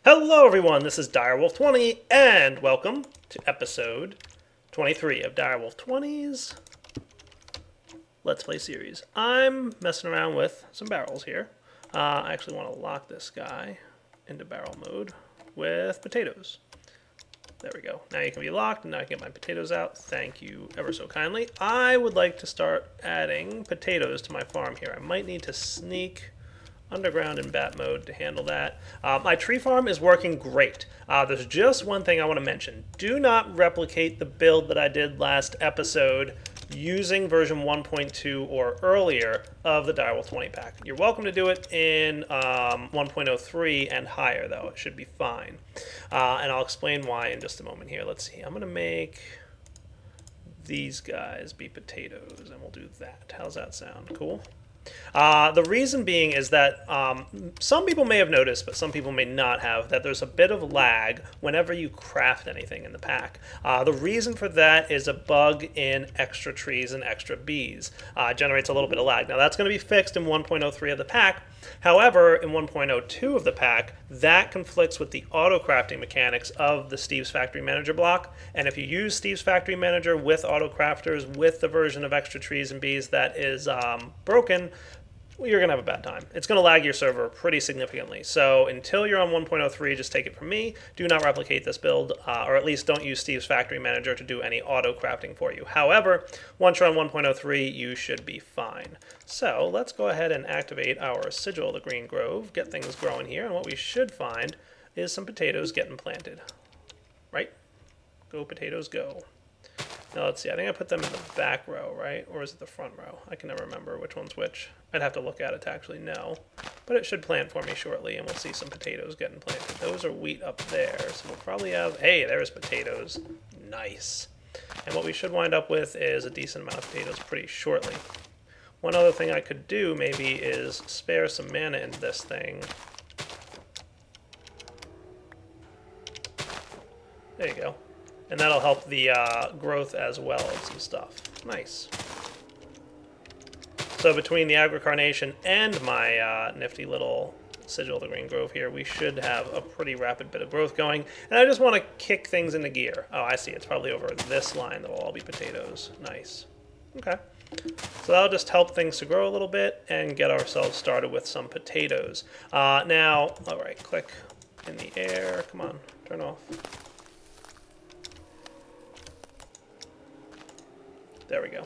Hello everyone, this is Direwolf20 and welcome to episode 23 of Direwolf20's Let's Play series. I'm messing around with some barrels here. I actually want to lock this guy into barrel mode with potatoes. There we go. Now you can be locked and now I can get my potatoes out. Thank you ever so kindly. I would like to start adding potatoes to my farm here. I might need to sneak underground in bat mode to handle that. My tree farm is working great. There's just one thing I want to mention. Do not replicate the build that I did last episode using version 1.2 or earlier of the Direwolf20 pack. You're welcome to do it in 1.03 and higher, though. It should be fine. And I'll explain why in just a moment here. Let's see. I'm going to make these guys be potatoes, and we'll do that. How's that sound? Cool? The reason being is that some people may have noticed, but some people may not have, that there's a bit of lag whenever you craft anything in the pack. The reason for that is a bug in extra trees and extra bees. It generates a little bit of lag. Now that's going to be fixed in 1.03 of the pack. However, in 1.02 of the pack, that conflicts with the auto-crafting mechanics of the Steve's Factory Manager block. And if you use Steve's Factory Manager with auto-crafters, with the version of extra trees and bees that is broken, well, you're going to have a bad time. It's going to lag your server pretty significantly. So until you're on 1.03, just take it from me. Do not replicate this build, or at least don't use Steve's Factory Manager to do any auto-crafting for you. However, once you're on 1.03, you should be fine. So let's go ahead and activate our Sigil of the Green Grove, get things growing here, and what we should find is some potatoes getting planted. Right? Go potatoes, go. Now let's see, I think I put them in the back row, right? Or is it the front row? I can never remember which one's which. I'd have to look at it to actually know. But it should plant for me shortly, and we'll see some potatoes getting planted. Those are wheat up there, so we'll probably have... Hey, there's potatoes. Nice. And what we should wind up with is a decent amount of potatoes pretty shortly. One other thing I could do, maybe, is spare some mana into this thing. There you go. And that'll help the growth as well of some stuff. Nice. So between the Agricarnation and my nifty little Sigil of the Green Grove here, we should have a pretty rapid bit of growth going. And I just want to kick things into gear. Oh, I see. It's probably over this line that will all be potatoes. Nice. Okay. So that'll just help things to grow a little bit and get ourselves started with some potatoes. Now, all right, click in the air. Come on, turn off. There we go.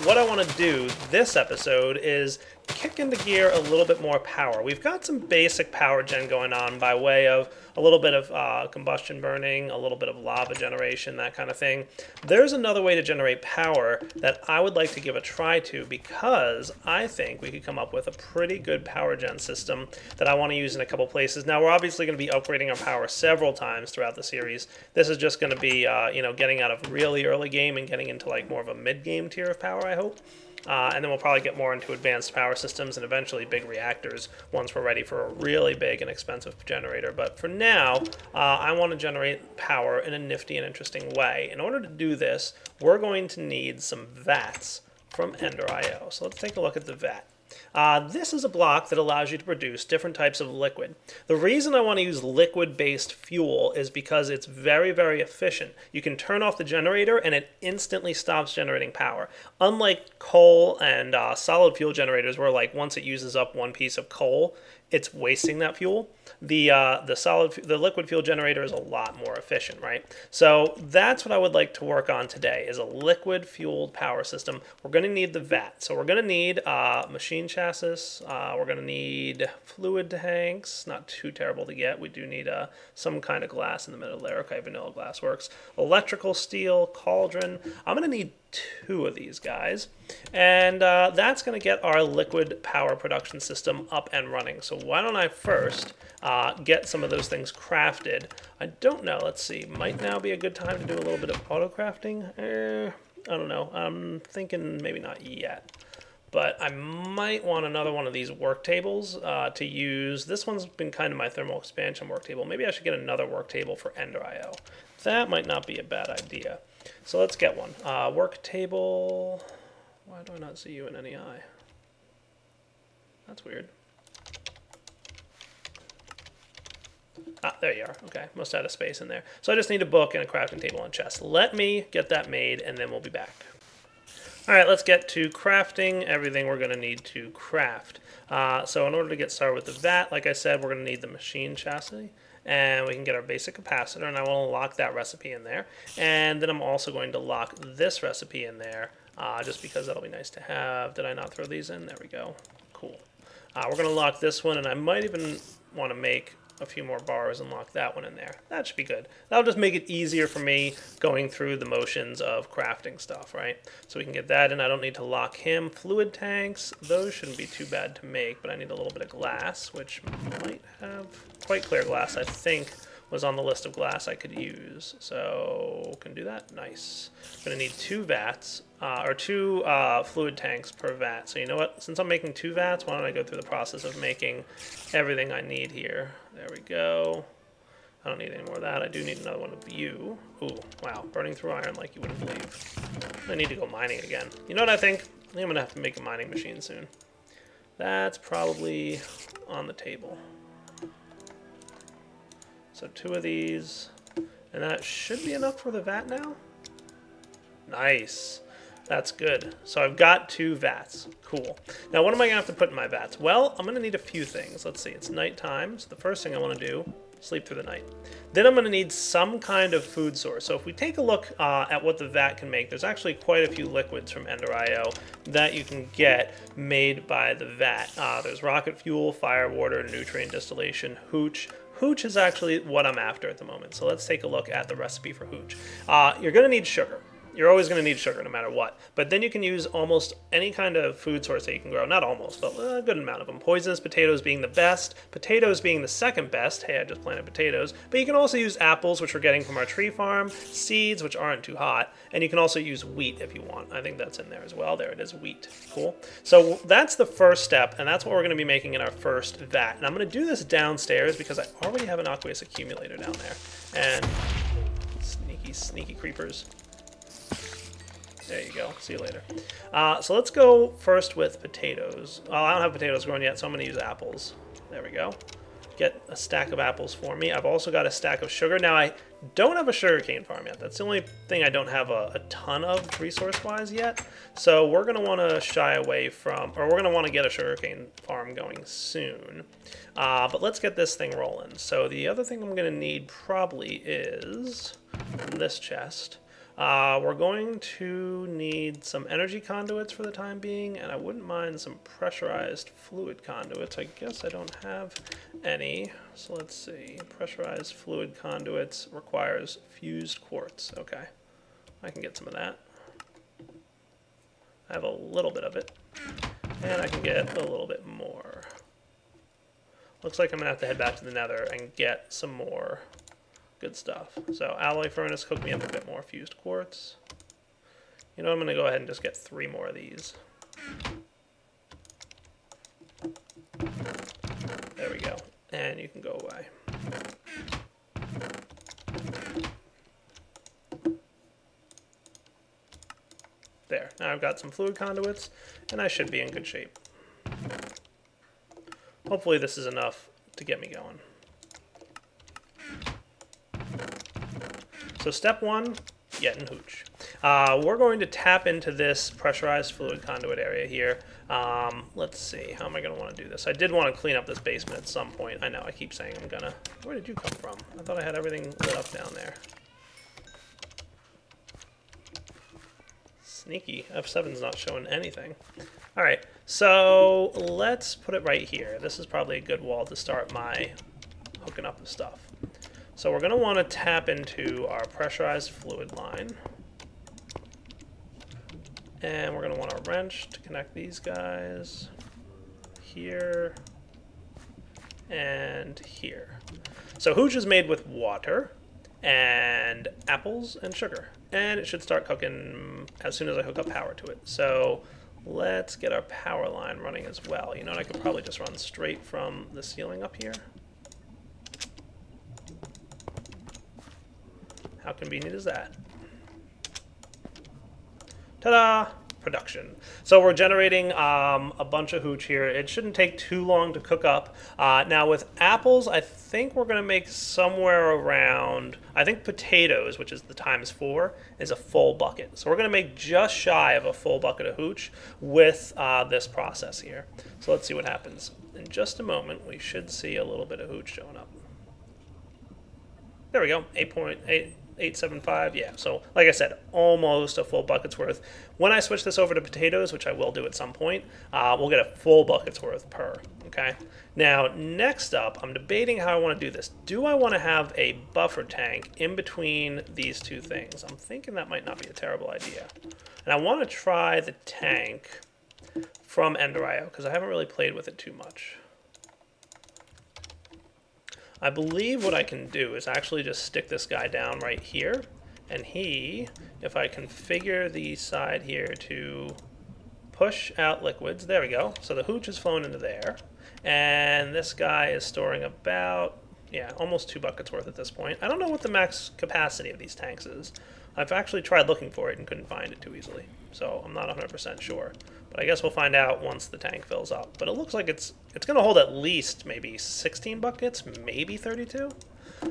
What I want to do this episode is kick into gear a little bit more power. We've got some basic power gen going on by way of a little bit of combustion burning, a little bit of lava generation, that kind of thing. There's another way to generate power that I would like to give a try to, because I think we could come up with a pretty good power gen system that I want to use in a couple places. Now, we're obviously going to be upgrading our power several times throughout the series. This is just going to be, getting out of really early game and getting into like more of a mid-game tier of power, I hope. And then we'll probably get more into advanced power systems and eventually big reactors once we're ready for a really big and expensive generator. But for now, I want to generate power in a nifty and interesting way. In order to do this, we're going to need some vats from Ender.io. So let's take a look at the vat. This is a block that allows you to produce different types of liquid. The reason I want to use liquid-based fuel is because it's very, very efficient. You can turn off the generator and it instantly stops generating power. Unlike coal and solid fuel generators, where like once it uses up one piece of coal, it's wasting that fuel. The liquid fuel generator is a lot more efficient, right? So that's what I would like to work on today, is a liquid fueled power system. We're going to need the vat. So we're going to need machine chassis. We're going to need fluid tanks. Not too terrible to get. We do need some kind of glass in the middle there. Okay, vanilla glass works. Electrical steel, cauldron. I'm going to need 2 of these guys, and that's going to get our liquid power production system up and running. So why don't I first get some of those things crafted. I don't know, let's see, might now be a good time to do a little bit of auto crafting. I don't know, I'm thinking maybe not yet, but I might want another one of these work tables to use. This one's been kind of my thermal expansion work table. Maybe I should get another work table for Ender.io. That might not be a bad idea. So let's get one. Work table. Why do I not see you in any eye? That's weird. Ah, there you are. Okay, must have had a space in there. So I just need a book and a crafting table and chest. Let me get that made, and then we'll be back. All right, let's get to crafting everything we're going to need to craft. So in order to get started with the vat, like I said, we're going to need the machine chassis. And we can get our basic capacitor, and I want to lock that recipe in there. And then I'm also going to lock this recipe in there, just because that'll be nice to have. Did I not throw these in? There we go. Cool. We're going to lock this one, and I might even want to make a few more bars and lock that one in there. That should be good. That'll just make it easier for me going through the motions of crafting stuff, right? So we can get that in. I don't need to lock him. Fluid tanks, those shouldn't be too bad to make, but I need a little bit of glass, which might have quite clear glass, I think, was on the list of glass I could use. So can do that. Nice. I'm gonna need 2 vats or 2 fluid tanks per vat. So you know what? Since I'm making 2 vats, why don't I go through the process of making everything I need here? There we go. I don't need any more of that. I do need another one of you. Ooh, wow, burning through iron like you wouldn't believe. I need to go mining again. You know what I think? I think I'm gonna have to make a mining machine soon. That's probably on the table. So 2 of these, and that should be enough for the vat now. Nice. That's good. So I've got 2 vats. Cool. Now what am I going to have to put in my vats? Well, I'm going to need a few things. Let's see. It's nighttime, so the first thing I want to do, sleep through the night. Then I'm going to need some kind of food source. So if we take a look at what the vat can make, there's actually quite a few liquids from Ender.io that you can get made by the vat. There's rocket fuel, fire water, nutrient distillation, hooch. Hooch is actually what I'm after at the moment. So let's take a look at the recipe for hooch. You're going to need sugar. You're always going to need sugar no matter what. But then you can use almost any kind of food source that you can grow. Not almost, but a good amount of them. Poisonous potatoes being the best. Potatoes being the second best. Hey, I just planted potatoes. But you can also use apples, which we're getting from our tree farm. Seeds, which aren't too hot. And you can also use wheat if you want. I think that's in there as well. There it is, wheat. Cool. So that's the first step, and that's what we're going to be making in our first vat. And I'm going to do this downstairs because I already have an aqueous accumulator down there. And sneaky creepers. There you go. See you later. So let's go first with potatoes. Well, I don't have potatoes growing yet, so I'm going to use apples. There we go. Get a stack of apples for me. I've also got a stack of sugar. Now, I don't have a sugarcane farm yet. That's the only thing I don't have a ton of resource-wise yet. So we're going to want to shy away from, or we're going to want to get a sugarcane farm going soon. But let's get this thing rolling. So the other thing I'm going to need probably is this chest. We're going to need some energy conduits for the time being, and I wouldn't mind some pressurized fluid conduits. I guess I don't have any, so let's see. Pressurized fluid conduits requires fused quartz. Okay, I can get some of that. I have a little bit of it, and I can get a little bit more. Looks like I'm going to have to head back to the nether and get some more good stuff. So alloy furnace, cook me up a bit more fused quartz. You know, I'm going to go ahead and just get 3 more of these. There we go. And you can go away. There. Now I've got some fluid conduits, and I should be in good shape. Hopefully this is enough to get me going. So step 1, getting hooch. We're going to tap into this pressurized fluid conduit area here. Let's see, how am I going to want to do this? I did want to clean up this basement at some point. I know, I keep saying I'm gonna. Where did you come from? I thought I had everything lit up down there. Sneaky. F7's not showing anything. All right, so let's put it right here. This is probably a good wall to start my hooking up the stuff. So we're going to want to tap into our pressurized fluid line. And we're going to want a wrench to connect these guys here and here. So hooch is made with water and apples and sugar. And it should start cooking as soon as I hook up power to it. So let's get our power line running as well. You know what, I could probably just run straight from the ceiling up here. How convenient is that? Ta-da! production. So we're generating a bunch of hooch here. It shouldn't take too long to cook up. Now with apples, I think we're going to make somewhere around, I think potatoes, which is the ×4, is a full bucket. So we're going to make just shy of a full bucket of hooch with this process here. So let's see what happens. In just a moment, we should see a little bit of hooch showing up. There we go, 8.875, yeah. So like I said, almost a full bucket's worth. When I switch this over to potatoes, which I will do at some point, we'll get a full bucket's worth per, okay? Now, next up, I'm debating how I want to do this. Do I want to have a buffer tank in between these two things? I'm thinking that might not be a terrible idea. And I want to try the tank from Ender.io, because I haven't really played with it too much. I believe what I can do is actually just stick this guy down right here, and if I configure the side here to push out liquids, there we go. So the hooch is flowing into there, and this guy is storing about, yeah, almost 2 buckets worth at this point. I don't know what the max capacity of these tanks is. I've actually tried looking for it and couldn't find it too easily, so I'm not 100% sure. But I guess we'll find out once the tank fills up. But it looks like it's going to hold at least maybe 16 buckets, maybe 32.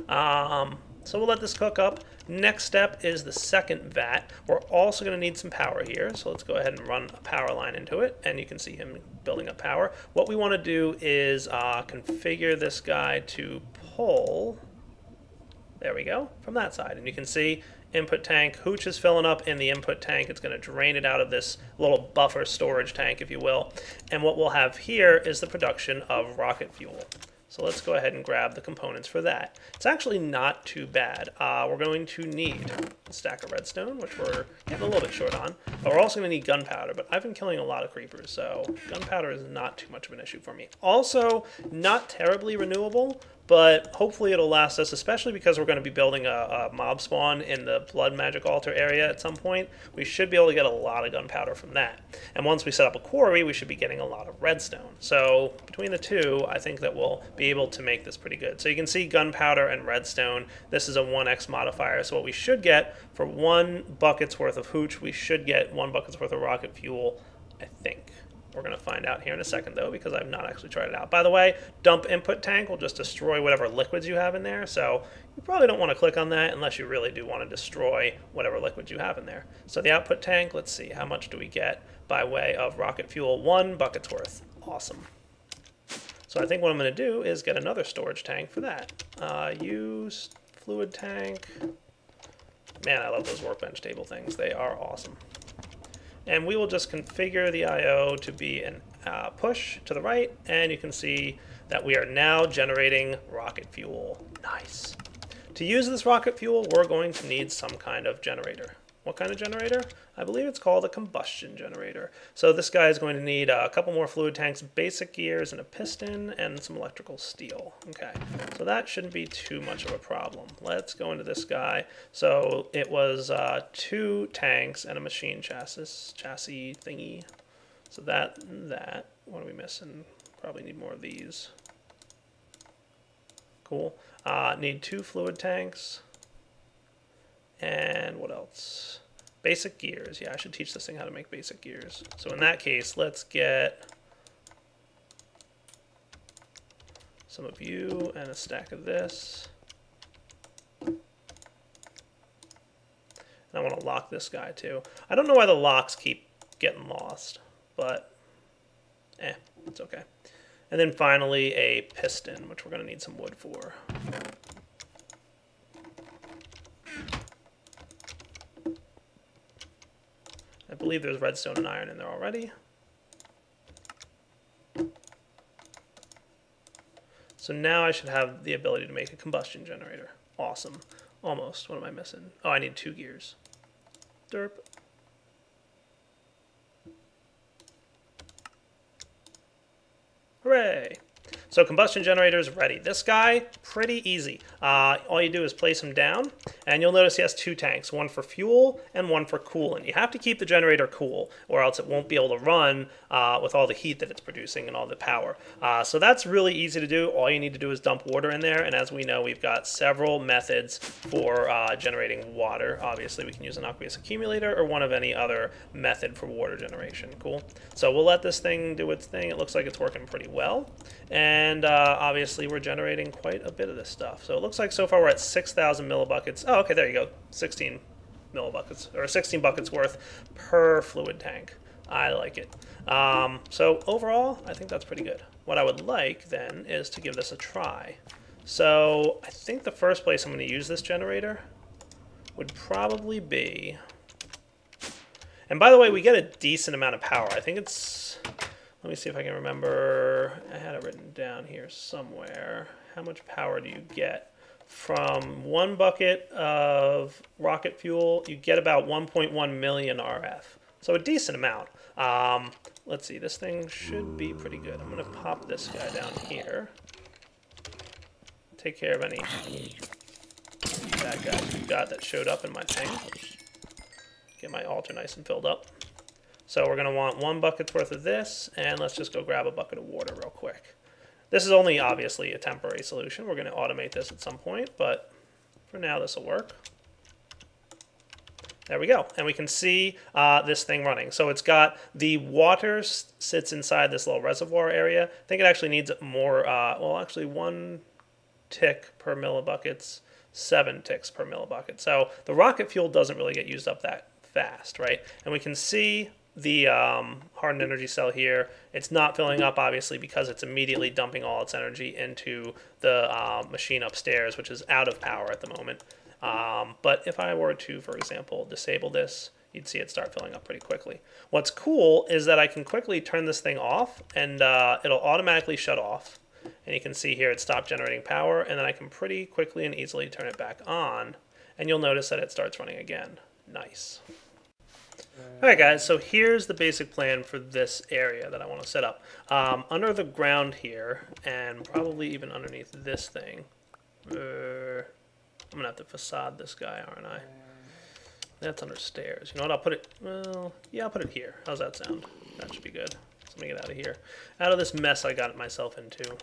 So we'll let this cook up. Next step is the second vat. We're also going to need some power here, so let's go ahead and run a power line into it, and you can see him building up power. What we want to do is configure this guy to pull, there we go, from that side. And you can see input tank, hooch is filling up in the input tank. It's going to drain it out of this little buffer storage tank, if you will. And what we'll have here is the production of rocket fuel. So let's go ahead and grab the components for that. It's actually not too bad. We're going to need a stack of redstone, which we're getting a little bit short on. But we're also going to need gunpowder, but I've been killing a lot of creepers, so gunpowder is not too much of an issue for me. Also, not terribly renewable, but hopefully it'll last us, especially because we're going to be building a mob spawn in the blood magic altar area at some point. We should be able to get a lot of gunpowder from that. And once we set up a quarry, we should be getting a lot of redstone. So between the two, I think that we'll be able to make this pretty good. So you can see gunpowder and redstone. This is a 1x modifier. So what we should get for 1 bucket's worth of hooch, we should get 1 bucket's worth of rocket fuel, I think. We're going to find out here in a second, though, because I've not actually tried it out. By the way, dump input tank will just destroy whatever liquids you have in there, so you probably don't want to click on that unless you really do want to destroy whatever liquids you have in there. So the output tank, let's see, how much do we get by way of rocket fuel? 1 bucket's worth. Awesome. So I think what I'm going to do is get another storage tank for that. Use fluid tank. Man, I love those workbench table things. They are awesome. And we will just configure the I/O to be an push to the right, and you can see that we are now generating rocket fuel. Nice. To use this rocket fuel, we're going to need some kind of generator. What kind of generator? I believe it's called a combustion generator. So this guy is going to need a couple more fluid tanks, basic gears, and a piston, and some electrical steel. Okay, so that shouldn't be too much of a problem. Let's go into this guy. So it was 2 tanks and a machine chassis thingy. So that. What are we missing? Probably need more of these. Cool. Need 2 fluid tanks. And what else? Basic gears. Yeah, I should teach this thing how to make basic gears. So in that case, let's get some of you and a stack of this. And I want to lock this guy too. I don't know why the locks keep getting lost, but it's okay. And then finally a piston, which we're going to need some wood for. I believe there's redstone and iron in there already. So now I should have the ability to make a combustion generator. Awesome. Almost. What am I missing? Oh, I need 2 gears. Derp. Hooray! So combustion generator is ready. This guy, pretty easy. All you do is place him down, and you'll notice he has 2 tanks, one for fuel and one for coolant. You have to keep the generator cool, or else it won't be able to run with all the heat that it's producing and all the power. So that's really easy to do. All you need to do is dump water in there, and as we know, we've got several methods for generating water. Obviously, we can use an aqueous accumulator or one of any other method for water generation. Cool. So we'll let this thing do its thing. It looks like it's working pretty well. And obviously, we're generating quite a bit of this stuff. So it looks like so far we're at 6,000 millibuckets. Oh, okay, there you go. 16 millibuckets, or 16 buckets worth per fluid tank. I like it. So overall, I think that's pretty good. What I would like, then, is to give this a try. So I think the first place I'm going to use this generator would probably be... And by the way, we get a decent amount of power. I think it's... Let me see if I can remember. I had it written down here somewhere. How much power do you get? From 1 bucket of rocket fuel, you get about 1.1 million RF. So a decent amount. Let's see, this thing should be pretty good. I'm going to pop this guy down here. Take care of any bad guys we've got that showed up in my tank. Get my altar nice and filled up. So we're going to want 1 bucket's worth of this, and let's just go grab a bucket of water real quick. This is only obviously a temporary solution. We're going to automate this at some point, but for now this will work. There we go, and we can see this thing running. So it's got the water sits inside this little reservoir area. I think it actually needs more, well actually 1 tick per millibuckets, 7 ticks per millibucket. So the rocket fuel doesn't really get used up that fast, right? And we can see the hardened energy cell here. It's not filling up, obviously, because it's immediately dumping all its energy into the machine upstairs, which is out of power at the moment. But if I were to, for example, disable this, you'd see it start filling up pretty quickly. What's cool is that I can quickly turn this thing off, and it'll automatically shut off. And you can see here it stopped generating power, and then I can pretty quickly and easily turn it back on, and you'll notice that it starts running again. Nice. Alright guys, so here's the basic plan for this area that I want to set up. Under the ground here, and probably even underneath this thing, I'm going to have to facade this guy, aren't I? That's under stairs. You know what, I'll put it, well, yeah, I'll put it here. How's that sound? That should be good. So let me get out of here. Out of this mess I got myself into.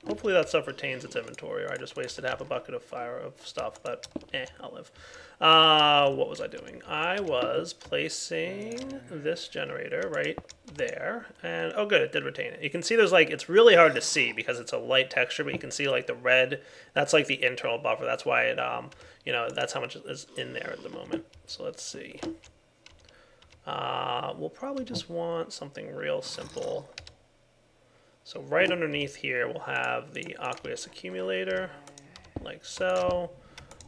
Hopefully that stuff retains its inventory, or I just wasted half a bucket of stuff, but I'll live. What was I doing? I was placing this generator right there, and oh good, it did retain it. You can see there's like, it's really hard to see because it's a light texture, but you can see like the red, that's like the internal buffer. That's why it, you know, that's how much is in there at the moment. So let's see. We'll probably just want something real simple. So right underneath here, we'll have the aqueous accumulator, like so,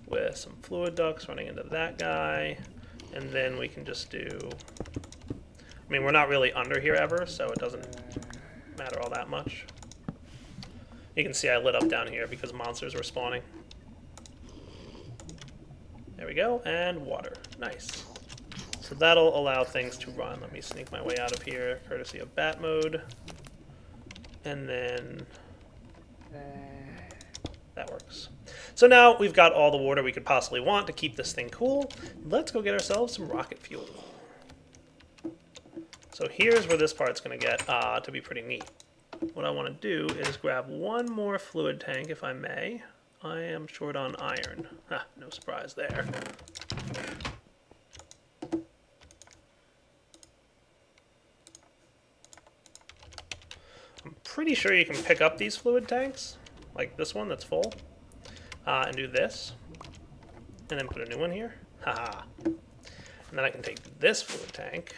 with some fluid ducts running into that guy. And then we can just do, I mean, we're not really under here ever, so it doesn't matter all that much. You can see I lit up down here because monsters were spawning. There we go, and water. Nice. So that'll allow things to run. Let me sneak my way out of here, courtesy of bat mode. And then that works. So now we've got all the water we could possibly want to keep this thing cool. Let's go get ourselves some rocket fuel. So here's where this part's going to get to be pretty neat. What I want to do is grab 1 more fluid tank, if I may. I am short on iron. No surprise there. Pretty sure you can pick up these fluid tanks, like this one that's full, and do this, and then put a new one here. Haha. And then I can take this fluid tank,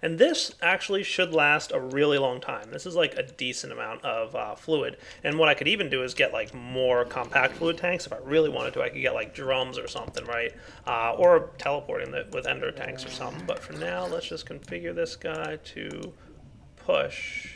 and this actually should last a really long time. This is like a decent amount of fluid, and what I could even do is get like more compact fluid tanks. If I really wanted to, I could get like drums or something, right? Or teleporting with ender tanks or something. But for now, let's just configure this guy to push.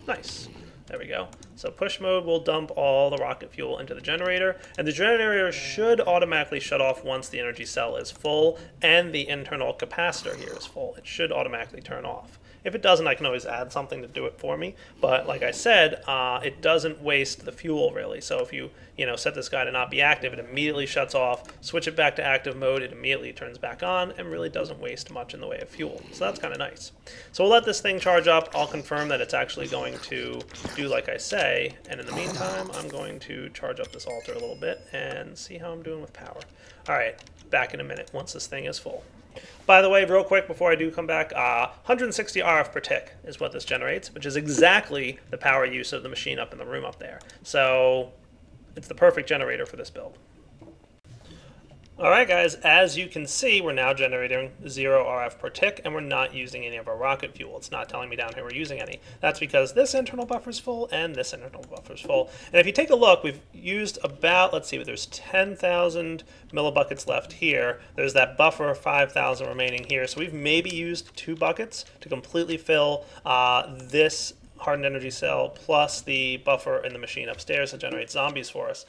Nice. There we go. So push mode will dump all the rocket fuel into the generator, and the generator should automatically shut off once the energy cell is full and the internal capacitor here is full. It should automatically turn off. If it doesn't, I can always add something to do it for me. But like I said, it doesn't waste the fuel really. So if you set this guy to not be active, it immediately shuts off. Switch it back to active mode, it immediately turns back on, and really doesn't waste much in the way of fuel. So that's kind of nice. So we'll let this thing charge up. I'll confirm that it's actually going to do like I say. And in the meantime, I'm going to charge up this altar a little bit and see how I'm doing with power. All right, back in a minute once this thing is full. By the way, real quick before I do come back, 160 RF per tick is what this generates, which is exactly the power use of the machine up in the room up there. So it's the perfect generator for this build. Alright guys, as you can see, we're now generating 0 RF per tick, and we're not using any of our rocket fuel. It's not telling me down here we're using any. That's because this internal buffer is full, and this internal buffer is full. And if you take a look, we've used about, let's see, there's 10,000 millibuckets left here. There's that buffer, 5,000 remaining here. So we've maybe used 2 buckets to completely fill this hardened energy cell, plus the buffer in the machine upstairs that generates zombies for us.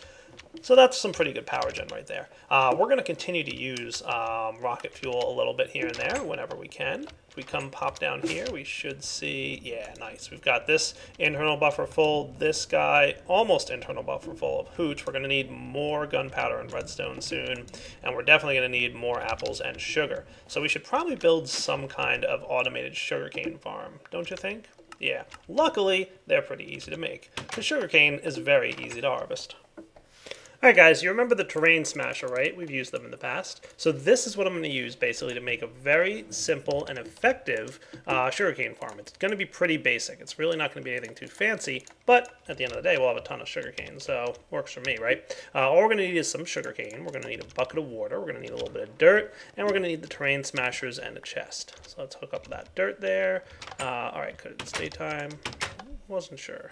So that's some pretty good power gen right there. We're going to continue to use rocket fuel a little bit here and there whenever we can. If we come pop down here, we should see, yeah, nice. We've got this internal buffer full, this guy almost internal buffer full of hooch. We're going to need more gunpowder and redstone soon, and we're definitely going to need more apples and sugar. So we should probably build some kind of automated sugarcane farm, don't you think? Yeah, luckily they're pretty easy to make. The sugarcane is very easy to harvest. Alright guys, you remember the terrain smasher, right? We've used them in the past. So this is what I'm going to use basically to make a very simple and effective sugarcane farm. It's going to be pretty basic. It's really not going to be anything too fancy, but at the end of the day we'll have a ton of sugarcane, so works for me, right? All we're going to need is some sugarcane. We're going to need a bucket of water. We're going to need a little bit of dirt, and we're going to need the terrain smashers and a chest. So let's hook up that dirt there. Alright, could it stay time? Wasn't sure.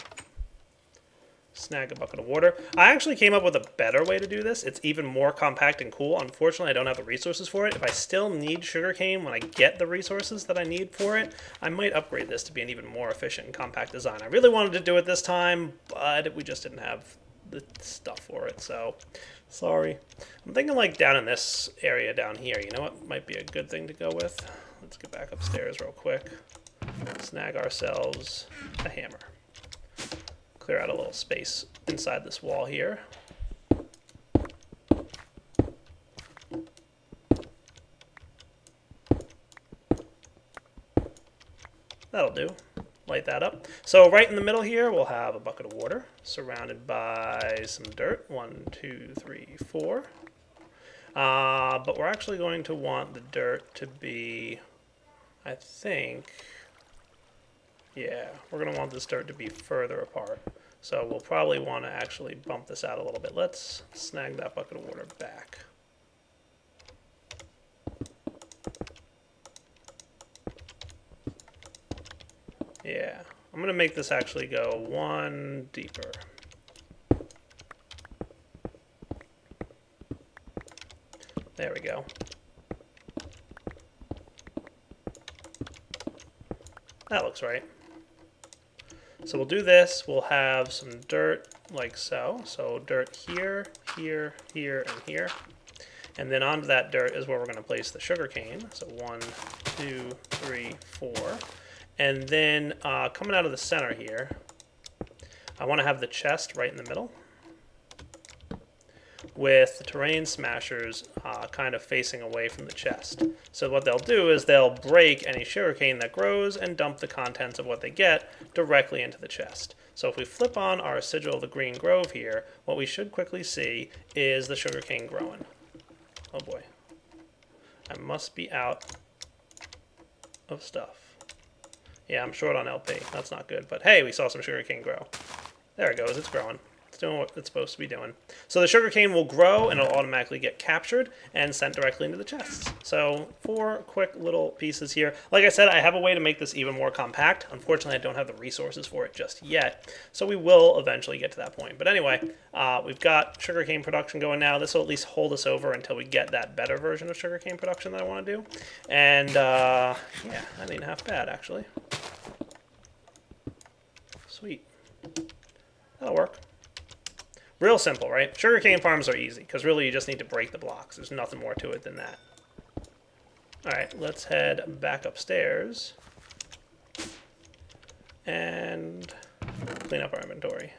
Snag a bucket of water. I actually came up with a better way to do this. It's even more compact and cool. Unfortunately, I don't have the resources for it. If I still need sugarcane when I get the resources that I need for it, I might upgrade this to be an even more efficient and compact design. I really wanted to do it this time, but we just didn't have the stuff for it, so sorry. I'm thinking like down in this area down here, you know what might be a good thing to go with? Let's get back upstairs real quick. Snag ourselves a hammer. Clear out a little space inside this wall here. That'll do. Light that up. So right in the middle here, we'll have a bucket of water surrounded by some dirt. 1, 2, 3, 4. But we're actually going to want the dirt to be, I think, yeah, we're going to want this dirt to be further apart. So we'll probably want to actually bump this out a little bit. Let's snag that bucket of water back. Yeah, I'm going to make this actually go 1 deeper. There we go. That looks right. So we'll do this. We'll have some dirt like so. So dirt here, here, here, and here. And then onto that dirt is where we're going to place the sugar cane. So 1, 2, 3, 4. And then coming out of the center here, I want to have the chest right in the middle, with the terrain smashers kind of facing away from the chest. So what they'll do is they'll break any sugarcane that grows and dump the contents of what they get directly into the chest. So if we flip on our sigil of the green grove here, what we should quickly see is the sugarcane growing. Oh boy. I must be out of stuff. Yeah, I'm short on LP. That's not good. But hey, we saw some sugarcane grow. There it goes. It's growing. It's doing what it's supposed to be doing. So the sugarcane will grow and it'll automatically get captured and sent directly into the chests. So 4 quick little pieces here. Like I said, I have a way to make this even more compact. Unfortunately, I don't have the resources for it just yet. So we will eventually get to that point. But anyway, we've got sugarcane production going now. This will at least hold us over until we get that better version of sugarcane production that I want to do. And yeah, that ain't half bad, actually. Sweet. That'll work. Real simple, right? Sugarcane farms are easy, because really you just need to break the blocks. There's nothing more to it than that. Alright, let's head back upstairs and clean up our inventory.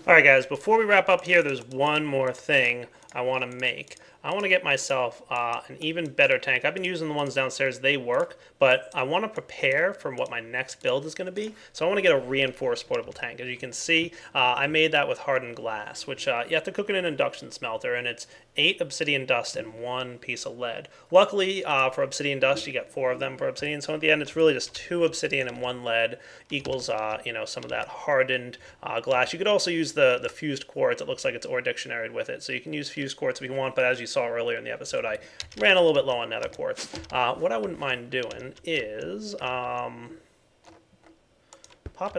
Alright guys, before we wrap up here, there's one more thing I want to make. I want to get myself an even better tank. I've been using the ones downstairs, they work, but I want to prepare for what my next build is going to be. So I want to get a reinforced portable tank. As you can see, I made that with hardened glass, which you have to cook in an induction smelter, and it's 8 obsidian dust and 1 piece of lead. Luckily, for obsidian dust, you get 4 of them for obsidian, so at the end it's really just 2 obsidian and 1 lead equals some of that hardened glass. You could also use the fused quartz. It looks like it's ore dictionaried with it, so you can use fused quartz if you want, but as you saw earlier in the episode, I ran a little bit low on nether quartz. What I wouldn't mind doing is popping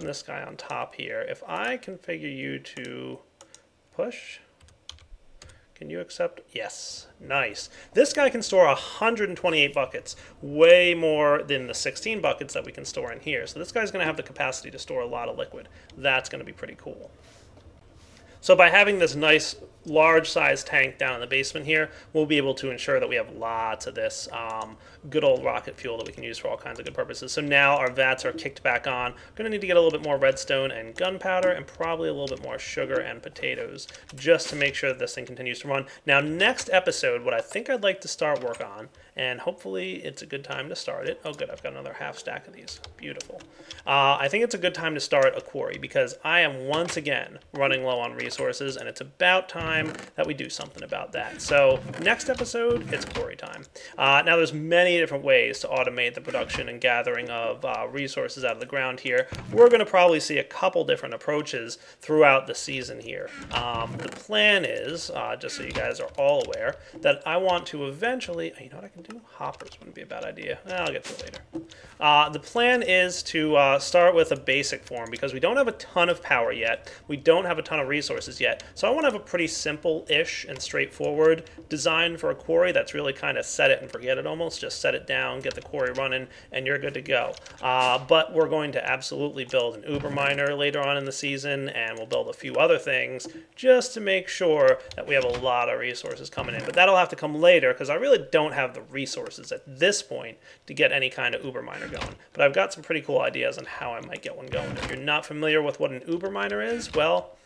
this guy on top here. If I configure you to push, can you accept? Yes. Nice. This guy can store 128 buckets, way more than the 16 buckets that we can store in here. So this guy's going to have the capacity to store a lot of liquid. That's going to be pretty cool. So by having this nice large size tank down in the basement here, we'll be able to ensure that we have lots of this good old rocket fuel that we can use for all kinds of good purposes. So now our vats are kicked back on. We're going to need to get a little bit more redstone and gunpowder and probably a little bit more sugar and potatoes just to make sure that this thing continues to run. Now next episode, what I think I'd like to start work on, and hopefully it's a good time to start it. Oh good, I've got another half stack of these. Beautiful. I think it's a good time to start a quarry because I am once again running low on resources, and it's about time that we do something about that. So next episode, it's quarry time. Now there's many different ways to automate the production and gathering of resources out of the ground here. We're going to probably see a couple different approaches throughout the season here. The plan is, just so you guys are all aware, that I want to eventually, you know what I can do? Hoppers wouldn't be a bad idea. I'll get to it later. The plan is to start with a basic form because we don't have a ton of power yet. We don't have a ton of resources yet. So I want to have a pretty simple-ish and straightforward design for a quarry that's really kind of set it and forget it almost. Just set it down, get the quarry running, and you're good to go. But we're going to absolutely build an uber miner later on in the season, and we'll build a few other things just to make sure that we have a lot of resources coming in. But that'll have to come later because I really don't have the resources at this point to get any kind of uber miner going. But I've got some pretty cool ideas on how I might get one going. If you're not familiar with what an uber miner is, well,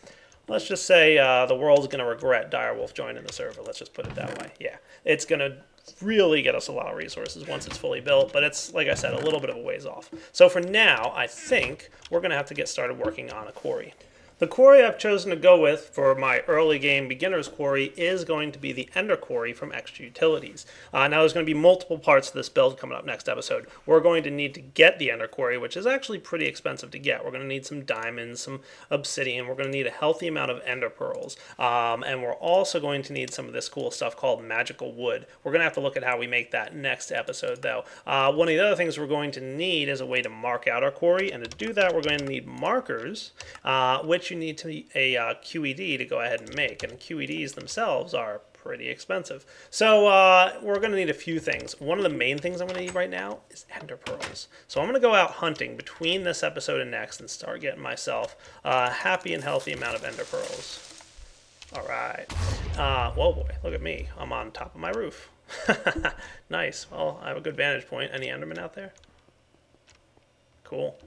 let's just say the world's going to regret Direwolf joining the server. Let's just put it that way. Yeah, it's going to really get us a lot of resources once it's fully built, but it's, like I said, a little bit of a ways off. So for now, I think we're going to have to get started working on a quarry. The quarry I've chosen to go with for my early game beginner's quarry is going to be the Ender quarry from Extra Utilities. Now there's going to be multiple parts to this build coming up next episode. We're going to need to get the Ender quarry, which is actually pretty expensive to get. We're going to need some diamonds, some obsidian. We're going to need a healthy amount of Ender pearls. And we're also going to need some of this cool stuff called magical wood. We're going to have to look at how we make that next episode though. One of the other things we're going to need is a way to mark out our quarry, and to do that we're going to need markers, which you need to a QED to go ahead and make, and QEDs themselves are pretty expensive. So we're going to need a few things. One of the main things I'm going to need right now is Ender pearls. So I'm going to go out hunting between this episode and next and start getting myself a happy and healthy amount of Ender pearls. All right. Whoa boy, look at me. I'm on top of my roof. Nice. Well, I have a good vantage point. Any Endermen out there? Cool.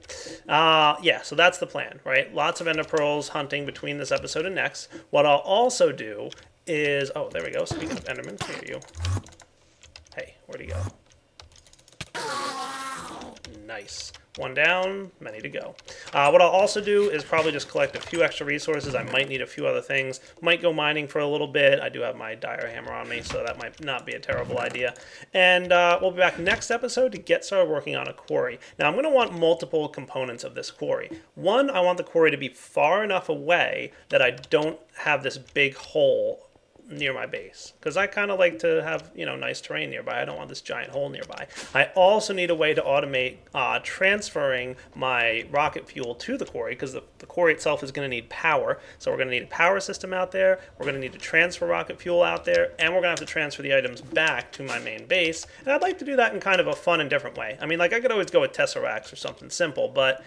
Yeah, so that's the plan, right? Lots of Ender pearls hunting between this episode and next. What I'll also do is... Oh, there we go. Speaking of Endermen, here you. Hey, where'd he go? Nice. One down, many to go. What I'll also do is probably just collect a few extra resources. I might need a few other things. Might go mining for a little bit. I do have my dire hammer on me, so that might not be a terrible idea. And we'll be back next episode to get started working on a quarry. Now, I'm going to want multiple components of this quarry. One, I want the quarry to be far enough away that I don't have this big hole near my base, because I kind of like to have, you know, nice terrain nearby. I don't want this giant hole nearby. I also need a way to automate transferring my rocket fuel to the quarry, because the quarry itself is going to need power. So we're going to need a power system out there, we're going to need to transfer rocket fuel out there, and we're going to have to transfer the items back to my main base. And I'd like to do that in kind of a fun and different way. I mean, like, I could always go with Tesseracts or something simple, but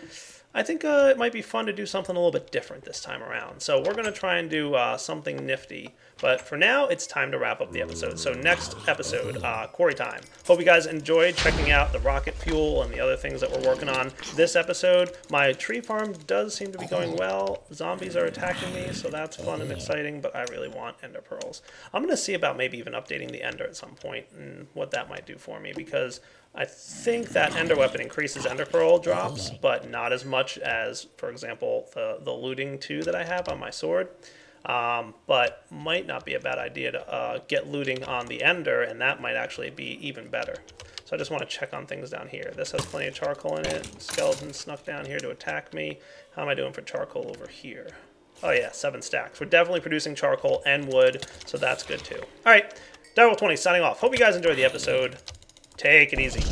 I think it might be fun to do something a little bit different this time around. So we're going to try and do something nifty. But for now, it's time to wrap up the episode. So next episode, quarry time. Hope you guys enjoyed checking out the rocket fuel and the other things that we're working on this episode. My tree farm does seem to be going well. Zombies are attacking me, so that's fun and exciting, but I really want ender pearls. I'm going to see about maybe even updating the ender at some point and what that might do for me, because I think that ender weapon increases ender pearl drops, but not as much as, for example, the looting 2 that I have on my sword. But might not be a bad idea to get looting on the ender, and that might actually be even better. So I just want to check on things down here. This has plenty of charcoal in it. Skeleton snuck down here to attack me. How am I doing for charcoal over here? Oh yeah, 7 stacks. We're definitely producing charcoal and wood, so that's good too. All right, Direwolf20 signing off. Hope you guys enjoyed the episode. Take it easy.